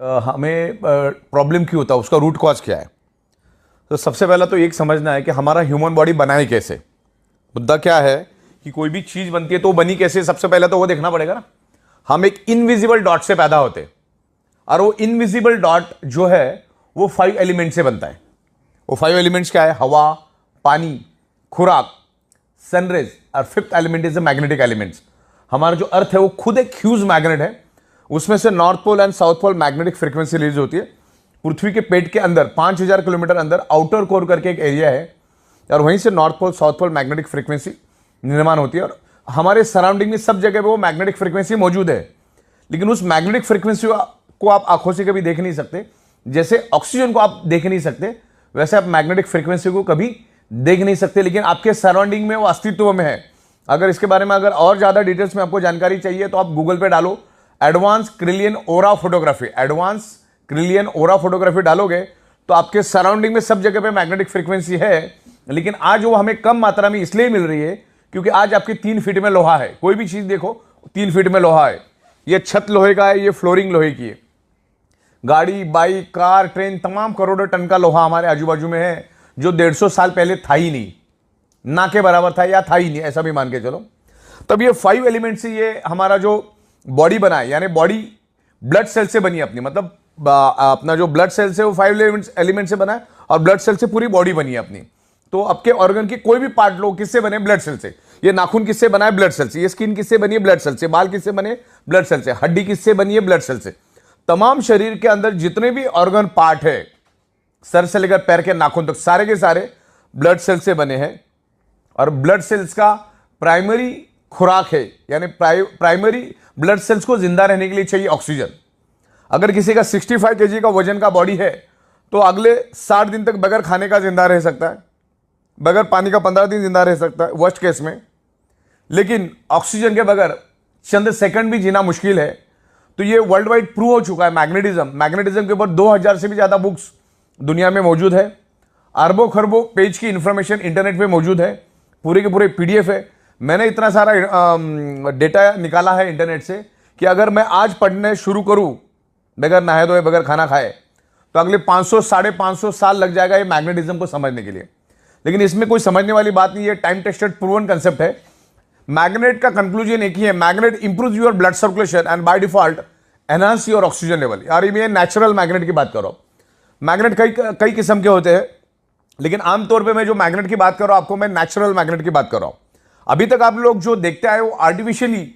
हमें प्रॉब्लम क्यों होता है, उसका रूट कॉज क्या है। तो सबसे पहला तो एक समझना है कि हमारा ह्यूमन बॉडी बनाए कैसे। मुद्दा क्या है कि कोई भी चीज बनती है तो वो बनी कैसे, सबसे पहले तो वो देखना पड़ेगा ना। हम एक इनविजिबल डॉट से पैदा होते हैं और वो इनविजिबल डॉट जो है वो 5 एलिमेंट से बनता है। वो 5 एलिमेंट्स क्या है? हवा, पानी, खुराक, सनरेज और 5th element is the magnetic elements. हमारा जो अर्थ है वो खुद एक ह्यूज मैग्नेट है। उसमें से north pole and south pole magnetic frequency release होती है। पृथ्वी के पेट के अंदर 5000 किलोमीटर अंदर आउटर कोर करके एक एरिया है और वहीं से north pole south pole magnetic frequency निर्माण होती है। और हमारे सराउंडिंग में सब जगह पे वो मैग्नेटिक फ्रीक्वेंसी मौजूद है, लेकिन उस मैग्नेटिक फ्रीक्वेंसी को आप आंखों से कभी देख नहीं सकते। जैसे ऑक्सीजन को आप देख नहीं सकते, वैसे आप मैग्नेटिक फ्रीक्वेंसी को कभी देख नहीं सकते, लेकिन आपके सराउंडिंग में वो अस्तित्व में है। अगर इसके बारे में अगर और ज्यादा डिटेल्स में आपको जानकारी चाहिए तो आप गूगल पे डालो एडवांस क्रिलियन ओरा फोटोग्राफी। एडवांस क्रिलियन ओरा फोटोग्राफी डालोगे तो आपके सराउंडिंग में सब जगह पे मैग्नेटिक फ्रीक्वेंसी है, लेकिन आज वो हमें कम मात्रा में इसलिए मिल रही है क्योंकि आज आपके 3 फीट में लोहा है। कोई भी चीज देखो 3 फीट में लोहा है। ये छत लोहे का है, ये फ्लोरिंग लोहे की है। गाड़ी, बाइक, कार, ट्रेन, तमाम करोड़ों टन का लोहा हमारे आजू बाजू में है जो 150 साल पहले था ही नहीं, ना के बराबर था या था ही नहीं, ऐसा भी मान के चलो। तब ये 5 एलिमेंट से ये हमारा जो बॉडी बना है, यानी बॉडी ब्लड सेल से बनी अपनी, मतलब अपना जो ब्लड सेल से वो 5 एलिमेंट से बना है और ब्लड सेल से पूरी बॉडी बनी है अपनी। तो आपके ऑर्गन की कोई भी पार्ट लो किससे बने? ब्लड सेल से। ये नाखून किससे बना है? ब्लड सेल से। ये स्किन किससे बनी है? ब्लड सेल से। बाल किससे बने? ब्लड सेल से। हड्डी किससे बनी है? ब्लड सेल से। तमाम शरीर के अंदर जितने भी ऑर्गन पार्ट है, सर से लेकर पैर के नाखून तक, सारे के सारे ब्लड सेल से बने हैं। और ब्लड सेल्स का प्राइमरी खुराक है, यानी प्राइमरी ब्लड सेल्स को जिंदा रहने के लिए चाहिए ऑक्सीजन। अगर किसी का 65 kg का वजन का बॉडी है तो अगले 60 दिन तक बगैर खाने का जिंदा रह सकता है, बगैर पानी का 15 दिन जिंदा रह सकता है वर्स्ट केस में। लेकिन ऑक्सीजन के बगैर चंद सेकंड भी जीना मुश्किल है। तो ये वर्ल्ड वाइड प्रूव हो चुका है। मैग्नेटिज्म के ऊपर 2000 से भी ज्यादा बुक्स दुनिया में मौजूद है। अरबों खरबों पेज की इंफॉर्मेशन इंटरनेट पे मौजूद है, पूरे के पूरे PDF है। मैंने इतना सारा डेटा निकाला है इंटरनेट से कि अगर मैं आज पढ़ने शुरू करूं बगैर नहाए धोए, बगैर खाना खाए, तो अगले 500 साढ़े 500 साल लग जाएगा ये मैग्नेटिज्म को समझने के लिए। लेकिन इसमें कोई समझने वाली बात नहीं है, टाइम टेस्टेड प्रूवन कंसेप्ट है। मैग्नेट का कंक्लूजन एक ही है, magnet improve your blood circulation and by default enhance your oxygen level. यार ये नेचुरल मैग्नेट की बात करो। मैग्नेट कई किस्म के होते हैं, लेकिन आमतौर पे मैं जो मैग्नेट की बात कर रहा हूं आपको, मैं नेचुरल मैग्नेट की बात कर रहा हूं। अभी तक आप लोग जो देखते आए वो artificially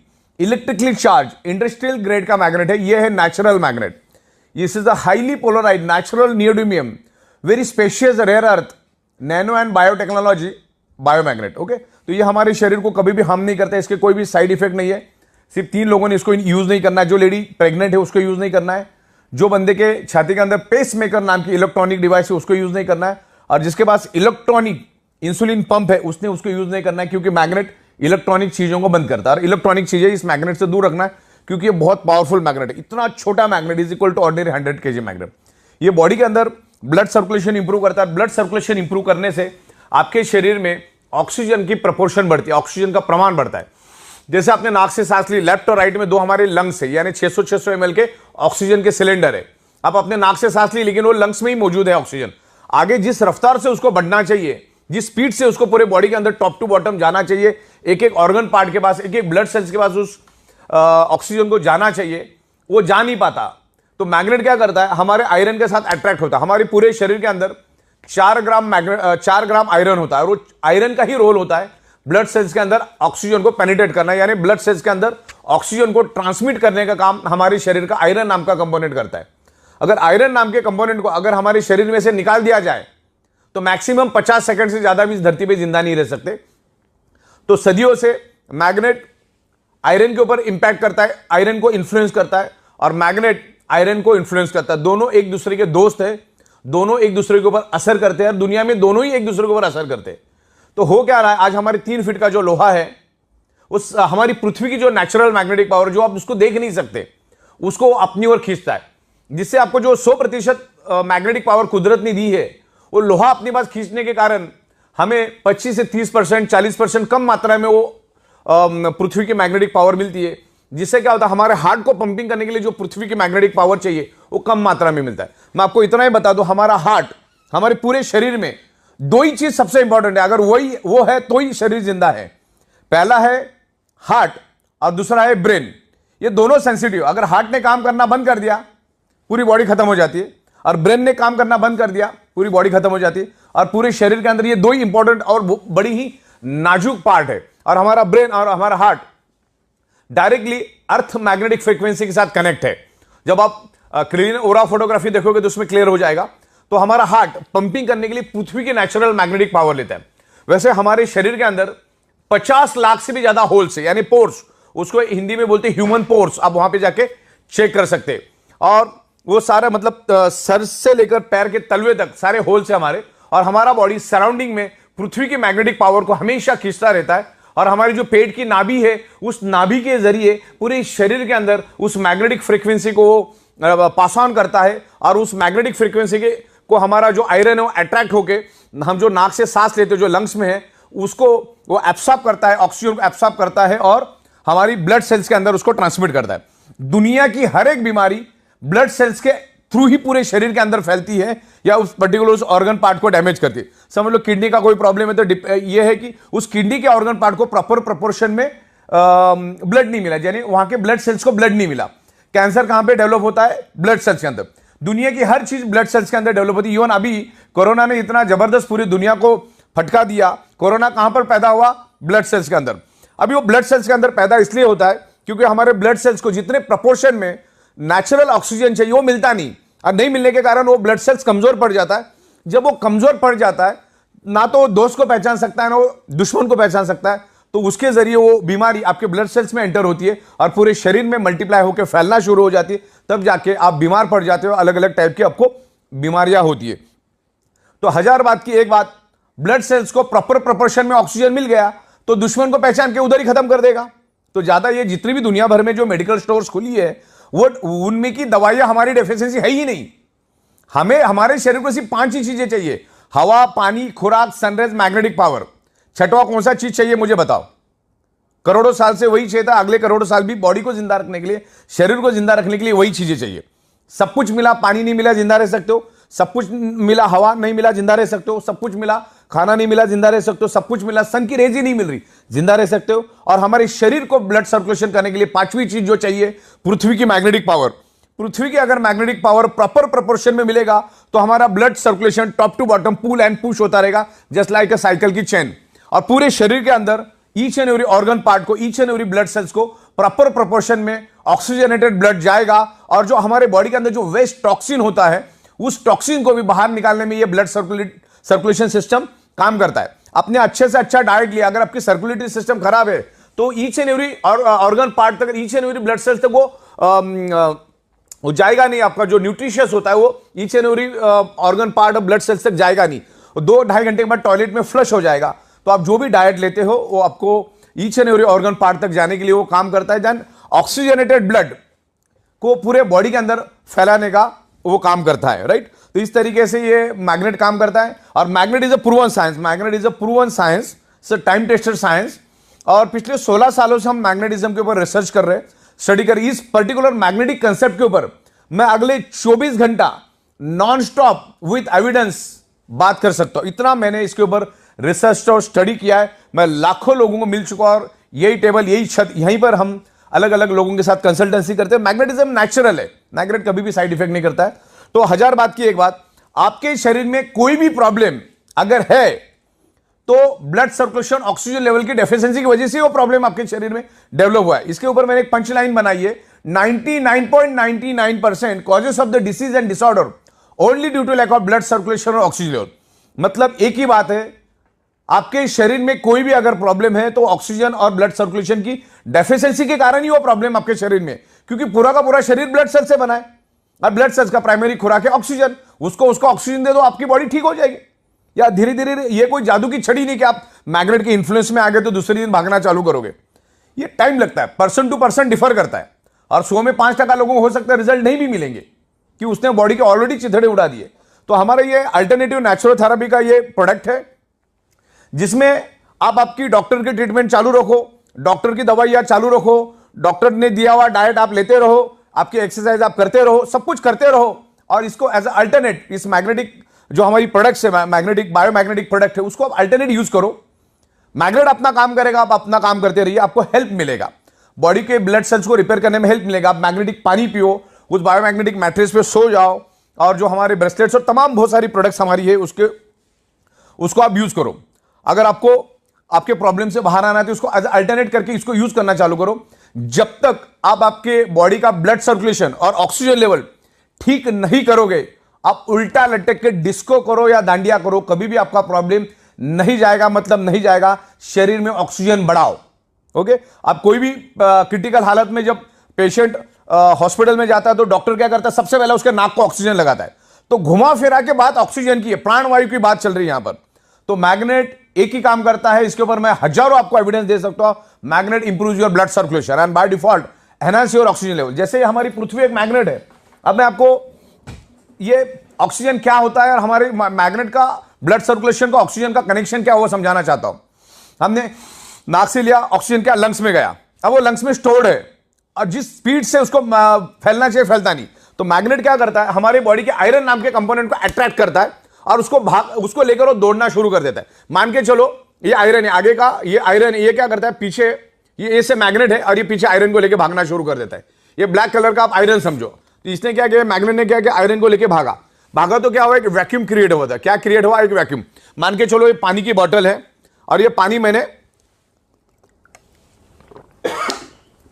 electrically charge industrial grade का मैग्नेट है। ये है natural magnet. This is the highly polarized natural neodymium very spacious rare earth nano and biotechnology biomagnet. Okay, तो ये हमारे शरीर को कभी भी हार्म नहीं करता, इसके कोई भी साइड इफेक्ट नहीं है। सिर्फ 3 लोगों ने इसको यूज नहीं करना है। जो लेडी प्रेग्नेंट है उसको यूज नहीं करना है, जो बंदे के छाती के अंदर पेस मेकर नाम की इलेक्ट्रॉनिक डिवाइस है उसको यूज नहीं करना है, और जिसके पास इलेक्ट्रॉनिक इंसुलिन पंप है उसने उसको यूज नहीं करना है, क्योंकि मैग्नेट इलेक्ट्रॉनिक चीजों को बंद करता है। और इलेक्ट्रॉनिक चीजें इस मैग्नेट से दूर रखना है, क्योंकि ये बहुत पावरफुल मैग्नेट है। इतना छोटा magnet is equal to ordinary 100 kg magnet. ये बॉडी के अंदर ब्लड सर्कुलेशन इंप्रूव करता है। ब्लड सर्कुलेशन इंप्रूव करने से आपके शरीर में ऑक्सीजन की प्रपोर्शन बढ़ती है, ऑक्सीजन का प्रमाण बढ़ता है। जैसे आपने नाक से सांस ली, लेफ्ट और राइट में 2 हमारे लंग्स है, यानी 600 ml के ऑक्सीजन के सिलेंडर है। आप अपने नाक से सांस ली, लेकिन वो लंग्स में ही मौजूद है ऑक्सीजन। आगे जिस रफ्तार से उसको बढ़ना चाहिए, जिस स्पीड से उसको पूरे बॉडी के अंदर टॉप टू बॉटम जाना चाहिए, एक एक ऑर्गन पार्ट के पास, एक एक ब्लड सेल्स के पास उस ऑक्सीजन को जाना चाहिए, वो जा नहीं पाता। तो मैग्नेट क्या करता है? हमारे आयरन के साथ अट्रैक्ट होता है। हमारे पूरे शरीर के अंदर 4 ग्राम आयरन होता है, और वो आयरन का ही रोल होता है ब्लड सेल्स के अंदर ऑक्सीजन को पेनिट्रेट करना, यानी ब्लड सेल्स के अंदर ऑक्सीजन को ट्रांसमिट करने का काम हमारे शरीर का आयरन नाम का कंपोनेंट करता है। अगर आयरन नाम के कंपोनेंट को अगर हमारे शरीर में से निकाल दिया जाए तो मैक्सिमम 50 सेकंड से ज्यादा भी इस धरती पे जिंदा नहीं रह सकते। तो सदियों से मैग्नेट आयरन के ऊपर इंपैक्ट करता है, आयरन को इन्फ्लुएंस करता है, और मैग्नेट आयरन को इन्फ्लुएंस करता है। दोनों एक दूसरे के दोस्त है, दोनों एक दूसरे के ऊपर असर करते हैं। दुनिया में दोनों ही एक दूसरे के ऊपर असर करते हैं। तो हो क्या रहा है, आज हमारे 3 फीट का जो लोहा है, उस हमारी पृथ्वी की जो नेचुरल मैग्नेटिक पावर, जो आप उसको देख नहीं सकते, उसको अपनी ओर खींचता है, जिससे आपको जो 100% मैग्नेटिक पावर कुदरत ने दी है, वो लोहा अपने पास खींचने के कारण हमें 25 से 30%, 40% कम मात्रा में वो पृथ्वी की मैग्नेटिक पावर मिलती है, जिससे क्या होता है, हमारे हार्ट को पंपिंग करने के लिए जो पृथ्वी की मैग्नेटिक पावर चाहिए वो कम मात्रा में मिलता है। मैं आपको इतना ही बता दूं, हमारा हार्ट, हमारे पूरे शरीर में दो ही चीज सबसे इंपॉर्टेंट है, अगर वही वो है तो ही शरीर जिंदा है। पहला है हार्ट और दूसरा है ब्रेन। ये दोनों सेंसिटिव, अगर हार्ट ने काम करना बंद कर दिया पूरी बॉडी खत्म हो जाती है, और ब्रेन ने काम करना बंद कर दिया पूरी बॉडी खत्म हो जाती है। और पूरे शरीर के अंदर ये दो ही इंपॉर्टेंट और बड़ी ही नाजुक पार्ट है। और हमारा ब्रेन और हमारा heart directly earth magnetic frequency के साथ कनेक्ट है। जब आप क्लीन ओरा फोटोग्राफी देखोगे तो उसमें क्लियर हो जाएगा। तो हमारा हार्ट पंपिंग करने के लिए पृथ्वी की नेचुरल मैग्नेटिक पावर लेता है। वैसे हमारे शरीर के अंदर 50 लाख से भी ज्यादा होल्स है, यानी पोर्स, उसको हिंदी में बोलते हैं ह्यूमन पोर्स। आप वहां पे जाके चेक कर सकते हैं। और वो सारा मतलब सर से लेकर पैर के तलवे तक सारे होल्स है हमारे। और हमारा बॉडी सराउंडिंग में पृथ्वी की मैग्नेटिक पावर को हमेशा खींचता रहता है। और हमारी जो पेट की नाभि है, उस नाभि के जरिए पूरे शरीर के अंदर उस मैग्नेटिक फ्रीक्वेंसी को पास ऑन करता है। और उस मैग्नेटिक फ्रीक्वेंसी के को हमारा जो आयरन है वो अट्रैक्ट होके, हम जो नाक से सांस लेते हैं जो लंग्स में है, उसको वो एब्सॉर्ब करता है, ऑक्सीजन को एब्सॉर्ब करता है और हमारी ब्लड सेल्स के अंदर उसको ट्रांसमिट करता है। दुनिया की हर एक बीमारी ब्लड सेल्स के थ्रू ही पूरे शरीर के अंदर फैलती है या उस पर्टिकुलर उस ऑर्गन पार्ट को डैमेज करती है। समझ लो किडनी का कोई प्रॉब्लम है तो ये है कि उस किडनी के ऑर्गन पार्ट को प्रॉपर प्रोपोर्शन में ब्लड नहीं मिला, यानी वहां के ब्लड सेल्स को ब्लड नहीं मिला। कैंसर कहां पे डेवलप होता है? ब्लड सेल्स के अंदर। दुनिया की हर चीज ब्लड सेल्स के अंदर डेवलप होती है। इवन अभी कोरोना ने इतना जबरदस्त पूरी दुनिया को फटका दिया। कोरोना कहां पर पैदा हुआ? ब्लड सेल्स के अंदर। अभी वो ब्लड सेल्स के अंदर पैदा इसलिए होता है क्योंकि हमारे ब्लड सेल्स को जितने प्रपोर्शन में नेचुरल ऑक्सीजन चाहिए वो मिलता नहीं, और नहीं मिलने के कारण वो ब्लड सेल्स कमजोर पड़ जाता है। जब वो कमजोर पड़ जाता है, ना तो वो दोस्त को पहचान सकता है ना वो दुश्मन को पहचान सकता है, तो उसके जरिए वो बीमारी आपके ब्लड सेल्स में एंटर होती है और पूरे शरीर में मल्टीप्लाई होकर फैलना शुरू हो जाती है। तब जाके आप बीमार पड़ जाते हो, अलग अलग टाइप की आपको बीमारियां होती है। तो हजार बात की एक बात, ब्लड सेल्स को प्रॉपर प्रोपोर्शन में ऑक्सीजन मिल गया तो दुश्मन को पहचान के उधर ही खत्म कर देगा। तो ज्यादा ये जितनी भी दुनिया भर में जो मेडिकल स्टोर्स खुली है वो उनमें की दवाइयां हमारी डेफिशिएंसी है ही नहीं। हमें हमारे शरीर को सिर्फ 5 ही चीजें चाहिए: हवा, पानी, खुराक, सनराइज, मैग्नेटिक पावर। छठवां कौन सा चीज चाहिए मुझे बताओ? करोड़ों साल से वही चाहिए था, अगले करोड़ों साल भी बॉडी को जिंदा रखने के लिए, शरीर को जिंदा रखने के लिए वही चीजें चाहिए। सब कुछ मिला, पानी नहीं मिला जिंदा रह सकते हो। सब कुछ मिला, हवा नहीं मिला जिंदा रह सकते हो। सब कुछ मिला, खाना नहीं मिला जिंदा रह सकते हो। सब कुछ मिला, सन की रेज ही नहीं मिल रही, जिंदा रह सकते हो। और हमारे शरीर को ब्लड सर्कुलेशन करने के लिए 5वीं चीज जो चाहिए, पृथ्वी की मैग्नेटिक पावर। पृथ्वी की अगर मैग्नेटिक पावर प्रॉपर प्रोपोर्शन में मिलेगा तो हमारा blood circulation top to bottom pull and push होता रहेगा, जस्ट लाइक अ साइकिल की चेन। और पूरे शरीर के अंदर each and every organ part को, each and every blood cells को प्रॉपर प्रोपोर्शन में ऑक्सीजनेटेड ब्लड जाएगा। और जो हमारे बॉडी के अंदर जो वेस्ट टॉक्सिन होता है, उस टॉक्सिन को भी बाहर निकालने में ये ब्लड सर्कुलेशन सिस्टम काम करता है। अपने अच्छे से अच्छा डाइट लिया, अगर आपकी सर्कुलेटरी सिस्टम खराब है तो each and every organ part तक, each and every blood cells तक वो जाएगा नहीं। आपका जो न्यूट्रिशियस होता है वो each and every organ part of blood cells तक जाएगा नहीं। 2-2.5 घंटे के बाद टॉयलेट में फ्लश हो जाएगा। तो आप जो भी डाइट लेते हो वो आपको each and every organ part तक जाने के लिए वो काम करता है। देन ऑक्सीजनेटेड ब्लड को पूरे बॉडी के अंदर फैलाने का वो काम करता है, राइट। तो इस तरीके से ये मैग्नेट काम करता है। और magnet is a proven science, magnet is a proven science, time tested science. और पिछले 16 सालों से हम मैग्नेटिज्म के ऊपर रिसर्च कर रहे हैं, स्टडी कर रहे हैं। इस पर्टिकुलर मैग्नेटिक कंसेप्ट के ऊपर मैं अगले 24 घंटा नॉन स्टॉप विथ एविडेंस बात कर सकता हूं। इतना मैंने इसके ऊपर रिसर्च और स्टडी किया है। मैं लाखों लोगों को मिल चुका और यही टेबल, यही छत, यहीं पर हम अलग अलग लोगों के साथ कंसल्टेंसी करते हैं। मैग्नेटिज्म नेचुरल है, मैग्नेट कभी भी साइड इफेक्ट नहीं करता है। तो हजार बात की एक बात, आपके शरीर में कोई भी प्रॉब्लम अगर है तो ब्लड सर्कुलेशन, ऑक्सीजन लेवल की डेफिशिएंसी की वजह से वो प्रॉब्लम आपके शरीर में डेवलप हुआ है। इसके ऊपर मैंने एक पंच लाइन बनाई है, 99.99% causes of the disease and disorder only due to lack of blood circulation और ऑक्सीजन लेवल। मतलब एक ही बात है, आपके शरीर में कोई भी अगर प्रॉब्लम है तो ऑक्सीजन और ब्लड सर्कुलेशन की डेफिशिएंसी के कारण ही वो प्रॉब्लम आपके शरीर में, क्योंकि पूरा का पूरा शरीर ब्लड सेल से बना है और ब्लड सेल्स का प्राइमरी खुराक है ऑक्सीजन। उसको ऑक्सीजन दे दो, आपकी बॉडी ठीक हो जाएगी। या धीरे धीरे, ये कोई जादू की छड़ी नहीं कि आप मैग्नेट के इन्फ्लुएंस में आ गए तो दूसरे दिन भागना चालू करोगे। ये टाइम लगता है, पर्सन टू पर्सन डिफर करता है। और 100 में 5% लोगों को हो सकता है रिजल्ट नहीं भी मिलेंगे कि उसने बॉडी के ऑलरेडी चिथड़े उड़ा दिए। तो हमारा ये अल्टरनेटिव नेचुरल थेरेपी का ये प्रोडक्ट है, जिसमें आप आपकी डॉक्टर की ट्रीटमेंट चालू रखो, डॉक्टर की दवाइयां चालू रखो, डॉक्टर ने दिया हुआ डाइट आप लेते रहो, आपकी एक्सरसाइज आप करते रहो, सब कुछ करते रहो, और इसको एज अल्टरनेट इस मैग्नेटिक जो हमारी प्रोडक्ट्स है, मैग्नेटिक बायोमैग्नेटिक प्रोडक्ट है, उसको आप अल्टरनेट यूज करो। मैग्नेट अपना काम करेगा, आप अपना काम करते रहिए, आपको हेल्प मिलेगा, बॉडी के ब्लड सेल्स को रिपेयर करने में हेल्प मिलेगा। आप मैग्नेटिक पानी पियो, उस बायोमैग्नेटिक मैट्रेस पे सो जाओ, और जो हमारे ब्रेसलेट्स और तमाम बहुत सारी प्रोडक्ट्स हमारी है उसको आप यूज करो। अगर आपको आपके प्रॉब्लम से बाहर आना है तो इसको एज अल्टरनेट करके इसको यूज करना चालू करो। जब तक आप आपके बॉडी का ब्लड सर्कुलेशन और ऑक्सीजन लेवल ठीक नहीं करोगे, आप उल्टा लटक के डिस्को करो या दांडिया करो, कभी भी आपका प्रॉब्लम नहीं जाएगा, मतलब नहीं जाएगा। शरीर में ऑक्सीजन बढ़ाओ। ओके, आप कोई भी क्रिटिकल हालत में जब पेशेंट हॉस्पिटल में जाता है तो डॉक्टर क्या करता है, सबसे पहले उसके नाक को ऑक्सीजन लगाता है। तो घुमा फिरा के बात ऑक्सीजन की है, प्राणवायु की बात चल रही है यहां पर। तो मैग्नेट एक ही काम करता है, इसके ऊपर मैं हजारों आपको एविडेंस दे सकता हूं। Magnet improves your blood circulation and by default enhance your oxygen level. जैसे हमारी पृथ्वी एक मैग्नेट है, अब मैं आपको ये ऑक्सीजन क्या होता है और हमारे मैग्नेट का ब्लड सर्कुलेशन का ऑक्सीजन का कनेक्शन क्या हुआ समझाना चाहता हूं। हमने नाक से लिया, ऑक्सीजन क्या लंग्स में गया, अब वो लंग्स में स्टोर्ड है और जिस स्पीड से उसको फैलना चाहिए फैलता नहीं। तो मैग्नेट क्या करता है, हमारे बॉडी के आयरन नाम के कंपोनेंट को अट्रैक्ट करता है और उसको लेकर वो दौड़ना शुरू कर देता है। मान के चलो ये आयरन है, आगे का ये आयरन, ये क्या करता है, पीछे ये से मैग्नेट है और ये पीछे आयरन को लेकर भागना शुरू कर देता है। ये ब्लैक कलर का आप आयरन समझो। तो इसने क्या किया, मैग्नेट ने क्या किया, आयरन को लेकर भागा तो क्या हुआ, एक वैक्यूम क्रिएट हुआ था। क्या क्रिएट हुआ, एक वैक्यूम। मान के चलो ये पानी की बोतल है और ये पानी मैंने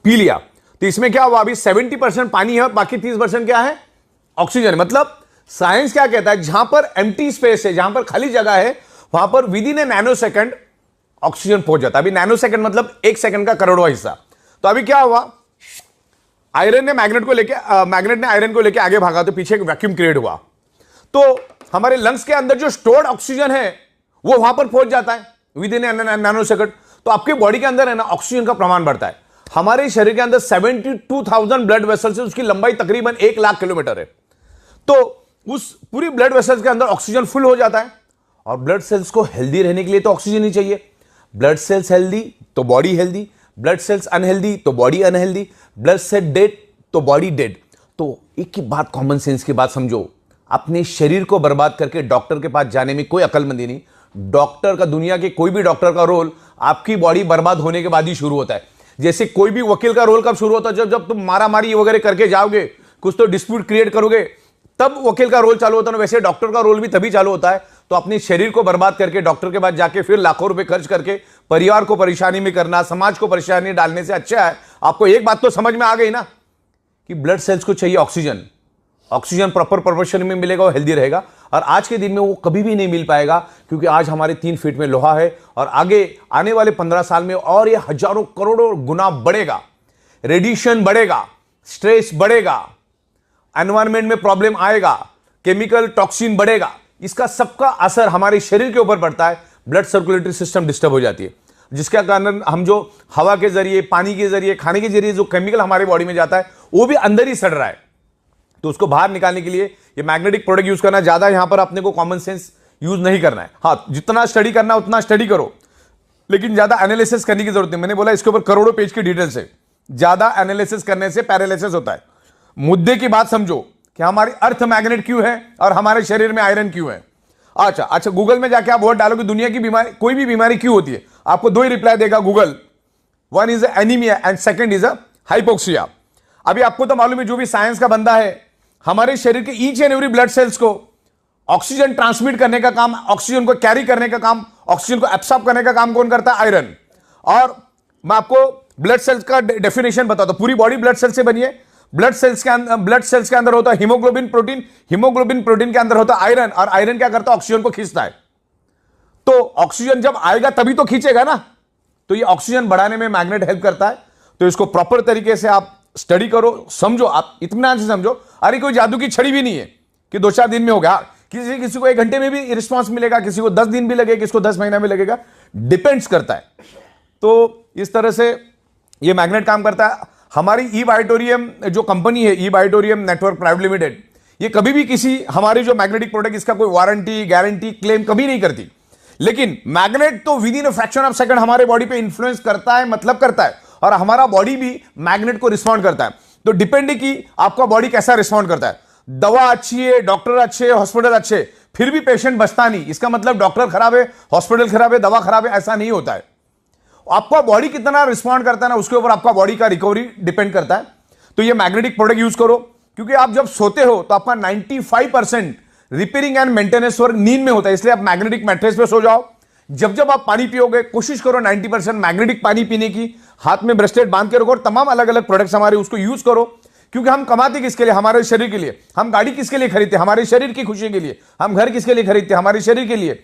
पी लिया, तो इसमें क्या हुआ, अभी 70% पानी है और बाकी 30% क्या है, ऑक्सीजन। मतलब साइंस क्या कहता है, जहां पर एम्प्टी स्पेस है, जहां पर खाली जगह है, वहां पर with in A nano second oxygen पहुंच जाता है। अभी नैनो सेकंड मतलब 1 सेकंड का करोड़वां हिस्सा। तो अभी क्या हुआ, आयरन ने मैग्नेट ने आयरन को लेकर आगे भागा तो पीछे एक वैक्यूम क्रिएट हुआ। तो हमारे लंग्स के अंदर जो स्टोर्ड ऑक्सीजन है वो वहां पर पहुंच जाता है विद इन नैनो सेकंड। तो आपके बॉडी के अंदर है ना, ऑक्सीजन का प्रमाण बढ़ता है। हमारे शरीर के अंदर 72,000 ब्लड वेसल्स है, उसकी लंबाई तकरीबन 1 लाख किलोमीटर है। तो उस पूरी ब्लड वेसल्स के अंदर ऑक्सीजन फुल हो जाता है। और ब्लड सेल्स को हेल्दी रहने के लिए तो ऑक्सीजन ही चाहिए। ब्लड सेल्स हेल्दी तो body healthy, blood cells unhealthy तो body unhealthy, blood cell dead तो बॉडी डेड। तो एक ही बात, कॉमन सेंस की बात समझो, अपने शरीर को बर्बाद करके डॉक्टर के पास जाने में कोई अकलमंदी नहीं। डॉक्टर का, दुनिया के कोई भी डॉक्टर का रोल आपकी बॉडी बर्बाद होने के बाद ही शुरू होता है। जैसे कोई भी वकील का रोल कब शुरू होता है, जब तुम मारामारी वगैरह करके जाओगे, कुछ तो डिस्प्यूट क्रिएट करोगे, तब वकील का रोल चालू होता है। वैसे डॉक्टर का रोल भी तभी चालू होता है। तो अपने शरीर को बर्बाद करके डॉक्टर के पास जाके फिर लाखों रुपए खर्च करके परिवार को परेशानी में करना, समाज को परेशानी डालने से अच्छा है आपको एक बात तो समझ में आ गई ना कि ब्लड सेल्स को चाहिए ऑक्सीजन। ऑक्सीजन प्रॉपर प्रोपोर्शन में मिलेगा, वो हेल्दी रहेगा। और आज के दिन में वो कभी भी नहीं मिल पाएगा, क्योंकि आज हमारे 3 फीट में लोहा है और आगे आने वाले 15 साल में और ये हजारों करोड़ों गुना बढ़ेगा। रेडिएशन बढ़ेगा, स्ट्रेस बढ़ेगा, एनवायरमेंट में प्रॉब्लम आएगा, केमिकल टॉक्सिन बढ़ेगा। इसका सबका असर हमारे शरीर के ऊपर पड़ता है। ब्लड सर्कुलेटरी सिस्टम डिस्टर्ब हो जाती है, जिसके कारण हम जो हवा के जरिए, पानी के जरिए, खाने के जरिए जो केमिकल हमारे बॉडी में जाता है वो भी अंदर ही सड़ रहा है। तो उसको बाहर निकालने के लिए ये मैग्नेटिक प्रोडक्ट यूज करना। ज्यादा यहां पर अपने को कॉमन सेंस यूज नहीं करना है। हाँ, जितना स्टडी करना उतना स्टडी करो, लेकिन ज्यादा एनालिसिस करने की जरूरत नहीं। मैंने बोला इसके ऊपर करोड़ों पेज की डिटेल्स है। ज्यादा एनालिसिस करने से पैरालिसिस होता है। मुद्दे की बात समझो कि हमारी अर्थ मैग्नेट क्यों है और हमारे शरीर में आयरन क्यों है। अच्छा, गूगल में जाके आप वर्ड डालो कि दुनिया की बीमारी, कोई भी बीमारी क्यों होती है, आपको 2 ही रिप्लाई देगा Google. One is anaemia and second is hypoxia. अभी आपको तो मालूम है, जो भी साइंस का बंदा है, हमारे शरीर के each and every blood cells को ऑक्सीजन ट्रांसमिट करने का काम, ऑक्सीजन को कैरी करने का काम, ऑक्सीजन को एब्सॉर्ब करने का काम कौन करता है, आयरन। और मैं आपको ब्लड सेल्स का डेफिनेशन बताता हूं। पूरी बॉडी ब्लड सेल्स से बनी है। ब्लड सेल्स के अंदर होता है हीमोग्लोबिन प्रोटीन, हीमोग्लोबिन प्रोटीन के अंदर होता है आयरन, और आयरन क्या करता है, ऑक्सीजन को खींचता है। तो ऑक्सीजन जब आएगा तभी तो खींचेगा ना। तो ये ऑक्सीजन बढ़ाने में मैग्नेट हेल्प करता है। तो इसको प्रॉपर तरीके से आप स्टडी करो, समझो, आप इत्मीनान से समझो। अरे कोई जादू की छड़ी भी नहीं है कि 2-4 दिन में हो गया। किसी को 1 घंटे में भी रिस्पॉन्स मिलेगा, किसी को 10 दिन भी लगेगा, किसी को 10 महीना में लगेगा, डिपेंड्स करता है। तो इस तरह से ये मैग्नेट काम करता है। हमारी ई बायोटोरियम जो कंपनी है, ई बायोटोरियम नेटवर्क प्राइवेट लिमिटेड, ये कभी भी किसी हमारी जो मैग्नेटिक प्रोडक्ट, इसका कोई वारंटी गारंटी क्लेम कभी नहीं करती। लेकिन मैग्नेट तो with in a fraction of second हमारे बॉडी पे इंफ्लुएंस करता है, मतलब करता है। और हमारा बॉडी भी मैग्नेट को रिस्पॉन्ड करता है। तो डिपेंड है कि आपका बॉडी कैसा रिस्पॉन्ड करता है। दवा अच्छी है, डॉक्टर अच्छे, हॉस्पिटल अच्छे, फिर भी पेशेंट बचता नहीं, इसका मतलब डॉक्टर खराब है, हॉस्पिटल खराब है, दवा खराब है, ऐसा नहीं होता है। आपका बॉडी कितना रिस्पॉन्ड करता है ना, उसके ऊपर आपका बॉडी का रिकवरी डिपेंड करता है। तो ये मैग्नेटिक प्रोडक्ट यूज करो, क्योंकि आप जब सोते हो तो आपका 95% रिपेयरिंग एंड मेंटेनेंस वर्क नींद में होता है, इसलिए आप मैग्नेटिक मैट्रेस पे सो जाओ। जब जब आप पानी पियोगे कोशिश करो 90% मैग्नेटिक पानी पीने की, हाथ में ब्रेसलेट बांध के रखो, और तमाम अलग अलग प्रोडक्ट्स हमारे उसको यूज करो। क्योंकि हम कमाते किसके लिए? हमारे शरीर के लिए। हम गाड़ी किसके लिए खरीदते? हमारे शरीर की खुशी के लिए। हम घर किसके लिए खरीदते? हमारे शरीर के लिए।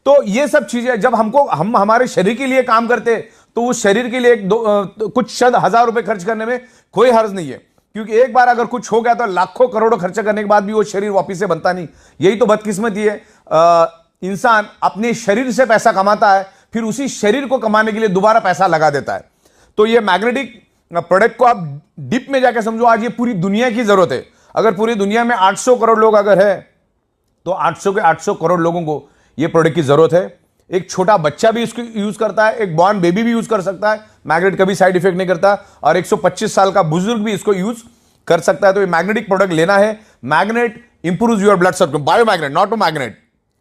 तो ये सब चीजें जब हम हमारे शरीर के लिए काम करते हैं, तो उस शरीर के लिए कुछ शत हजार रुपए खर्च करने में कोई हर्ज नहीं है, क्योंकि एक बार अगर कुछ हो गया तो लाखों करोड़ों खर्चा करने के बाद भी वो शरीर वापिस से बनता नहीं। यही तो बदकिस्मती है। इंसान अपने शरीर से पैसा कमाता है, फिर उसी शरीर को कमाने के लिए दोबारा पैसा लगा देता है। तो ये मैग्नेटिक प्रोडक्ट को आप डीप में जाकर समझो, आज ये पूरी दुनिया की जरूरत है। अगर पूरी दुनिया में 800 करोड़ लोग अगर है, तो 800 के 800 करोड़ लोगों को ये प्रोडक्ट की जरूरत है। एक छोटा बच्चा भी इसको यूज करता है, एक बॉर्न बेबी भी यूज कर सकता है, मैग्नेट कभी साइड इफेक्ट नहीं करता, और 125 साल का बुजुर्ग भी इसको यूज कर सकता है। तो ये मैग्नेटिक प्रोडक्ट लेना है। Magnet improves your blood circulation. Biomagnet, not magnet,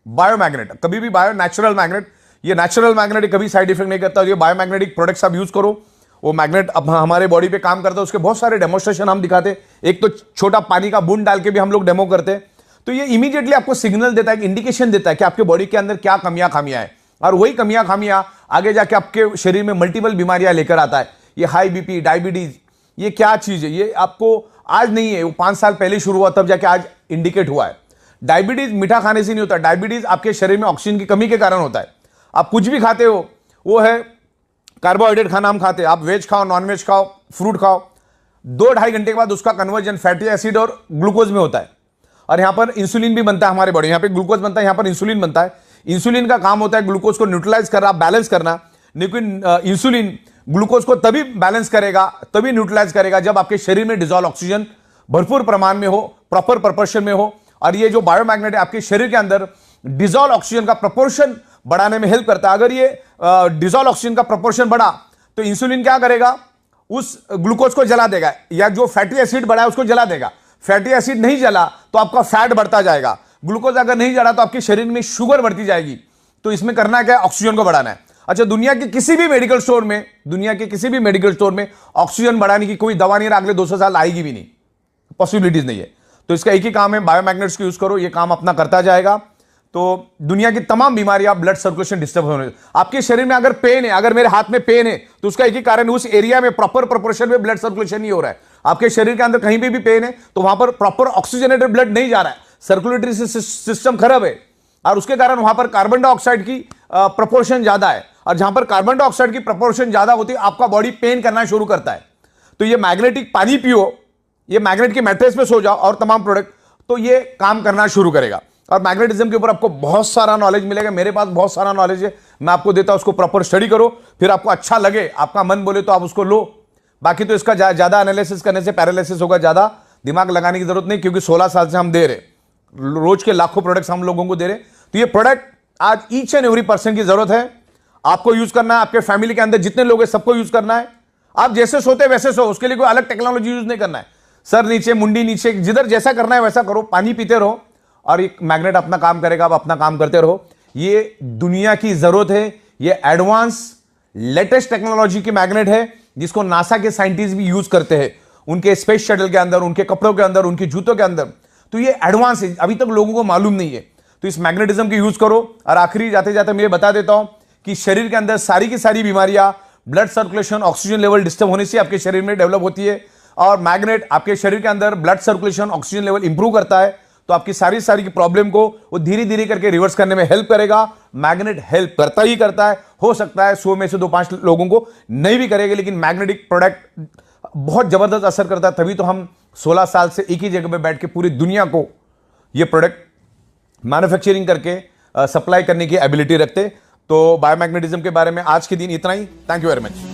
biomagnet, कभी भी बायो, नेचुरल मैग्नेट। ये नेचुरल मैग्नेट कभी साइड इफेक्ट नहीं करता। ये बायोमैग्नेटिक प्रोडक्ट्स आप यूज करो। वो मैग्नेट अब हमारे बॉडी पे काम करता है, उसके बहुत सारे डेमोस्ट्रेशन हम दिखाते। एक तो छोटा पानी का बूंद डाल के भी हम लोग डेमो करते हैं। तो ये इमीडिएटली आपको सिग्नल देता है, इंडिकेशन देता है कि आपके बॉडी के अंदर क्या कमियां खामियां है, और वही कमियां खामियां आगे जाके आपके शरीर में मल्टीपल बीमारियां लेकर आता है। ये हाई बीपी, डायबिटीज, ये क्या चीज है? ये आपको आज नहीं है, वो 5 साल पहले शुरू हुआ, तब जाके आज इंडिकेट हुआ है। डायबिटीज मीठा खाने से नहीं होता, डायबिटीज आपके शरीर में ऑक्सीजन की कमी के कारण होता है। आप कुछ भी खाते हो, वो है कार्बोहाइड्रेट खाना हम खाते हैं, आप वेज खाओ, नॉन वेज खाओ, फ्रूट खाओ, 2-2.5 घंटे के बाद उसका कन्वर्जन फैटी एसिड और ग्लूकोज में होता है। और यहां पर इंसुलिन भी बनता है हमारे बॉडी, यहां पे ग्लूकोज बनता है, यहां पर इंसुलिन बनता है। इंसुलिन का काम होता है ग्लूकोज को न्यूट्रलाइज करना, बैलेंस करना। लेकिन इंसुलिन ग्लूकोज को तभी बैलेंस करेगा, तभी न्यूट्रलाइज करेगा, जब आपके शरीर में डिजॉल्व ऑक्सीजन भरपूर प्रमाण में हो, प्रॉपर प्रोपोर्शन में हो। और ये जो बायोमैग्नेट है आपके शरीर के अंदर डिजॉल्व ऑक्सीजन का प्रोपोर्शन बढ़ाने में हेल्प करता है। अगर ये डिजॉल्व ऑक्सीजन का प्रोपोर्शन बढ़ा तो इंसुलिन क्या करेगा? उस ग्लूकोज को जला देगा, या जो फैटी एसिड बढ़ा है उसको जला देगा। फैटी एसिड नहीं जला तो आपका फैट बढ़ता जाएगा, ग्लूकोज अगर नहीं जला तो आपके शरीर में शुगर बढ़ती जाएगी। तो इसमें करना क्या है? ऑक्सीजन को बढ़ाना है। अच्छा, दुनिया के किसी भी मेडिकल स्टोर में ऑक्सीजन बढ़ाने की कोई दवा नहीं है, अगले 200 साल आएगी भी नहीं, पॉसिबिलिटीज नहीं है। तो इसका एक ही काम है, बायोमैग्नेट्स को यूज करो, ये काम अपना करता जाएगा। तो दुनिया की तमाम बीमारियां, ब्लड सर्कुलेशन डिस्टर्ब होने, आपके शरीर में अगर पेन है, अगर मेरे हाथ में पेन है, तो उसका एक ही कारण, उस एरिया में प्रॉपर प्रोपोर्शन में ब्लड सर्कुलेशन नहीं हो रहा है। आपके शरीर के अंदर कहीं भी पेन है तो वहां पर प्रॉपर ऑक्सीजनेटेड ब्लड नहीं जा रहा है, सर्कुलेटरी सिस्टम खराब है, और उसके कारण वहां पर कार्बन डाइऑक्साइड की प्रोपोर्शन ज्यादा है। और जहां पर कार्बन डाइऑक्साइड की प्रोपोर्शन ज्यादा होती है, आपका बॉडी पेन करना शुरू करता है। तो ये मैग्नेटिक पानी पियो, ये मैग्नेट के मैट्रेस पे सो जाओ, और तमाम प्रोडक्ट, तो ये काम करना शुरू करेगा। और मैग्नेटिज्म के ऊपर आपको बहुत सारा नॉलेज मिलेगा, मेरे पास बहुत सारा नॉलेज है, मैं आपको देता हूं, उसको प्रॉपर स्टडी करो, फिर आपको अच्छा लगे, आपका मन बोले तो आप उसको लो। बाकी तो इसका ज्यादा एनालिसिस करने से पैरालिसिस होगा, ज्यादा दिमाग लगाने की जरूरत नहीं, क्योंकि 16 साल से हम दे रहे, रोज के लाखों प्रोडक्ट्स हम लोगों को दे रहे। तो ये प्रोडक्ट आज ईच एंड एवरी पर्सन की जरूरत है, आपको यूज करना है, आपके फैमिली के अंदर जितने लोग हैं सबको यूज करना है। आप जैसे सोते वैसे सो, उसके लिए कोई अलग टेक्नोलॉजी यूज नहीं करना है। सर नीचे, मुंडी नीचे, जिधर जैसा करना है वैसा करो, पानी पीते रहो, और एक मैग्नेट अपना काम करेगा, आप अपना काम करते रहो। ये दुनिया की जरूरत है, ये एडवांस लेटेस्ट टेक्नोलॉजी की मैग्नेट है, जिसको नासा के साइंटिस्ट भी यूज करते हैं उनके स्पेस शटल के अंदर, उनके कपड़ों के अंदर, उनके जूतों के अंदर। तो ये एडवांस है, अभी तक लोगों को मालूम नहीं है। तो इस मैग्नेटिज्म की यूज करो। और आखिरी जाते जाते मैं बता देता हूं कि शरीर के अंदर सारी की सारी बीमारियां blood circulation, oxygen level disturb होने से आपके शरीर में डेवलप होती है, और मैग्नेट आपके शरीर के अंदर blood circulation, oxygen level improve करता है। तो आपकी सारी की प्रॉब्लम को वो धीरे धीरे करके रिवर्स करने में हेल्प करेगा। मैग्नेट हेल्प करता ही करता है। हो सकता है 100 में से 2-5 लोगों को नहीं भी करेगा, लेकिन मैग्नेटिक प्रोडक्ट बहुत जबरदस्त असर करता है। तभी तो हम 16 साल से एक ही जगह पे बैठ के पूरी दुनिया को ये प्रोडक्ट मैन्युफैक्चरिंग करके सप्लाई करने की एबिलिटी रखते। तो बायोमैग्नेटिज्म के बारे में आज के दिन इतना ही। Thank you very much.